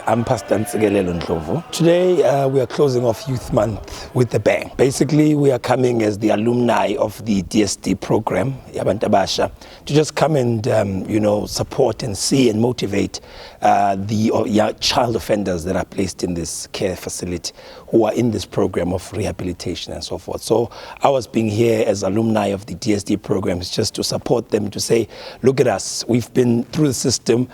I'm Pastor Ntsikelelo Ndlovu. Today we are closing off Youth Month with a bang. Basically, we are coming as the alumni of the DSD program, Yabantu Abasha, to just come and support and see and motivate the child offenders that are placed in this care facility who are in this program of rehabilitation and so forth. So ours being here as alumni of the DSD program is just to support them, to say, look at us, we've been through the system,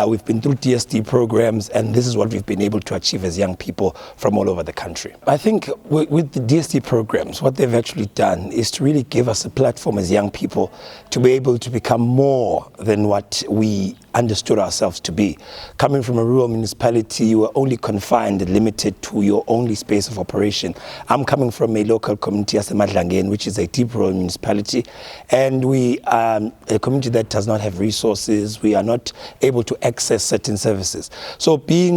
we've been through DSD programs, and this is what we've been able to achieve as young people from all over the country. I think with the DSD programs, what they've actually done is to really give us a platform as young people to be able to become more than what we understood ourselves to be. Coming from a rural municipality, you were only confined and limited to your only space of operation. I'm coming from a local community, Asemadlangeni, which is a deep rural municipality, and we are a community that does not have resources. We are not able to access certain services. So being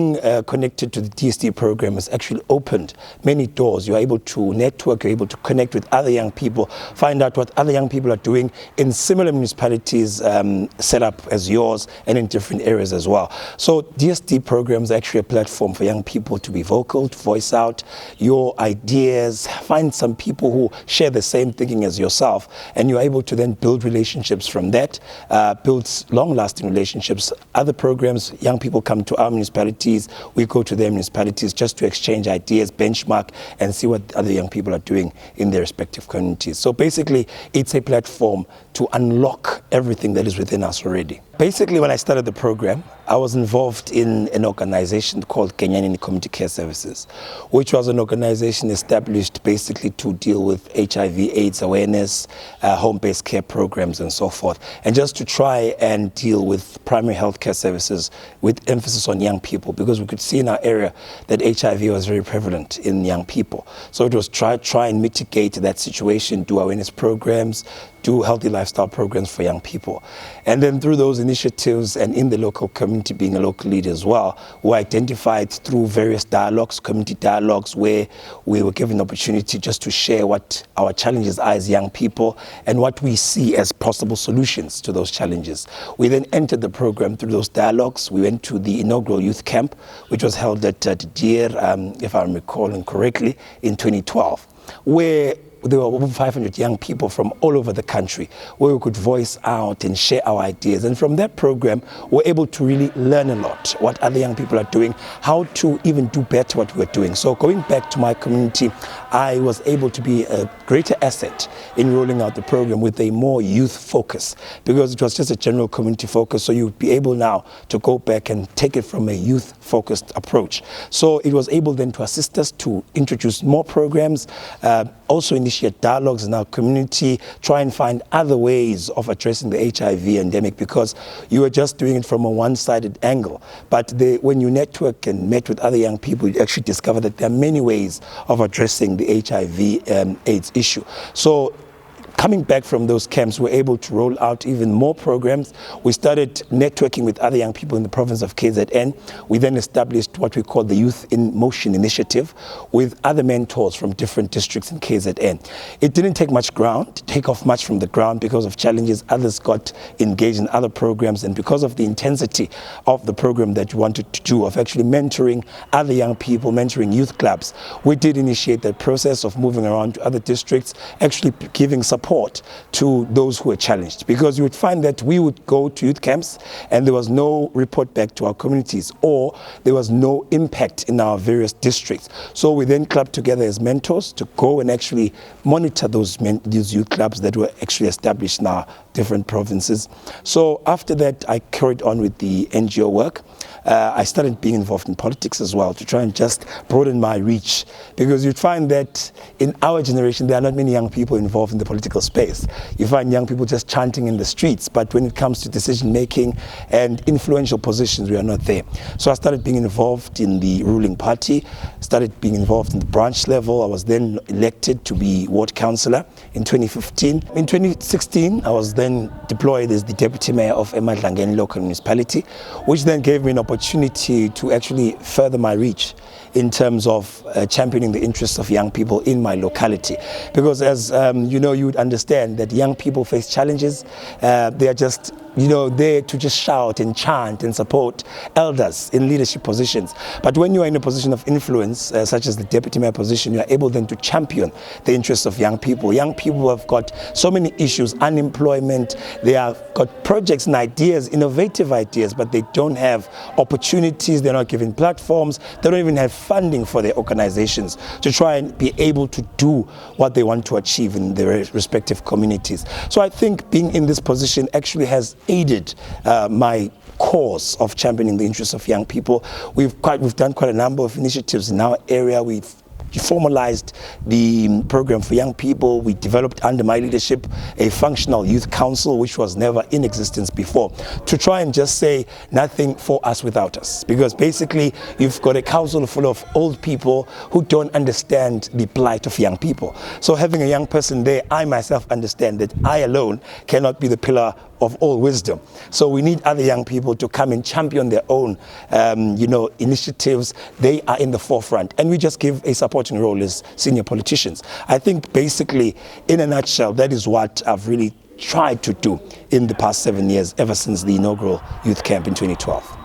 connected to the DSD program has actually opened many doors. You're able to network, you're able to connect with other young people, find out what other young people are doing in similar municipalities set up as yours, and in different areas as well. So DSD programs are actually a platform for young people to be vocal, to voice out your ideas, find some people who share the same thinking as yourself, and you're able to then build relationships from that, build long-lasting relationships. Other programs, young people come to our municipalities, we go to their municipalities just to exchange ideas, benchmark, and see what other young people are doing in their respective communities. So basically, it's a platform to unlock everything that is within us already. Basically, when I started the program, I was involved in an organization called Kenyani Community Care Services, which was an organization established basically to deal with HIV/AIDS awareness, home-based care programs, and so forth, and just to try and deal with primary health care services with emphasis on young people, because we could see in our area that HIV was very prevalent in young people. So it was try and mitigate that situation, do awareness programs, do healthy lifestyle programs for young people. And then through those initiatives and in the local community, being a local leader as well, we identified through various dialogues, community dialogues, where we were given the opportunity just to share what our challenges are as young people and what we see as possible solutions to those challenges. We then entered the program through those dialogues. We went to the inaugural youth camp, which was held at Deer, if I'm recalling correctly, in 2012, where there were over 500 young people from all over the country where we could voice out and share our ideas. And from that program, we're able to really learn a lot, what other young people are doing, how to even do better what we're doing. So going back to my community, I was able to be a greater asset in rolling out the program with a more youth focus, because it was just a general community focus. So you'd be able now to go back and take it from a youth focused approach. So it was able then to assist us to introduce more programs, also initiate dialogues in our community, try and find other ways of addressing the HIV endemic, because you were just doing it from a one-sided angle. But when you network and met with other young people, you actually discover that there are many ways of addressing the HIV AIDS issue. So coming back from those camps, we're able to roll out even more programs. We started networking with other young people in the province of KZN. We then established what we call the Youth in Motion initiative with other mentors from different districts in KZN. It didn't take off much from the ground because of challenges. Others got engaged in other programs, and because of the intensity of the program that we wanted to do, of actually mentoring other young people, mentoring youth clubs, we did initiate that process of moving around to other districts, actually giving support to those who were challenged, because you would find that we would go to youth camps and there was no report back to our communities, or there was no impact in our various districts. So we then clubbed together as mentors to go and actually monitor these youth clubs that were actually established in our different provinces. So after that, I carried on with the NGO work. I started being involved in politics as well to try and just broaden my reach, because you'd find that in our generation there are not many young people involved in the political space. You find young people just chanting in the streets, but when it comes to decision making and influential positions, we are not there. So I started being involved in the ruling party, started being involved in the branch level. I was then elected to be ward councillor in 2015. In 2016, I was then deployed as the deputy mayor of Emadlangeni local municipality, which then gave me an opportunity to actually further my reach in terms of championing the interests of young people in my locality. Because as you would understand that young people face challenges. They are just there to just shout and chant and support elders in leadership positions. But when you are in a position of influence, such as the deputy mayor position, you are able then to champion the interests of young people. Young people have got so many issues, unemployment, they have got projects and ideas, innovative ideas, but they don't have opportunities, they're not given platforms, they don't even have funding for their organizations to try and be able to do what they want to achieve in their respective communities. So I think being in this position actually has aided my cause of championing the interests of young people. We've done quite a number of initiatives in our area. We've formalized the program for young people. We developed under my leadership a functional youth council, which was never in existence before, to try and just say nothing for us without us. Because basically you've got a council full of old people who don't understand the plight of young people. So having a young person there, I myself understand that I alone cannot be the pillar of all wisdom. So we need other young people to come and champion their own, initiatives. They are in the forefront, and we just give a supporting role as senior politicians. I think basically, in a nutshell, that is what I've really tried to do in the past 7 years, ever since the inaugural youth camp in 2012.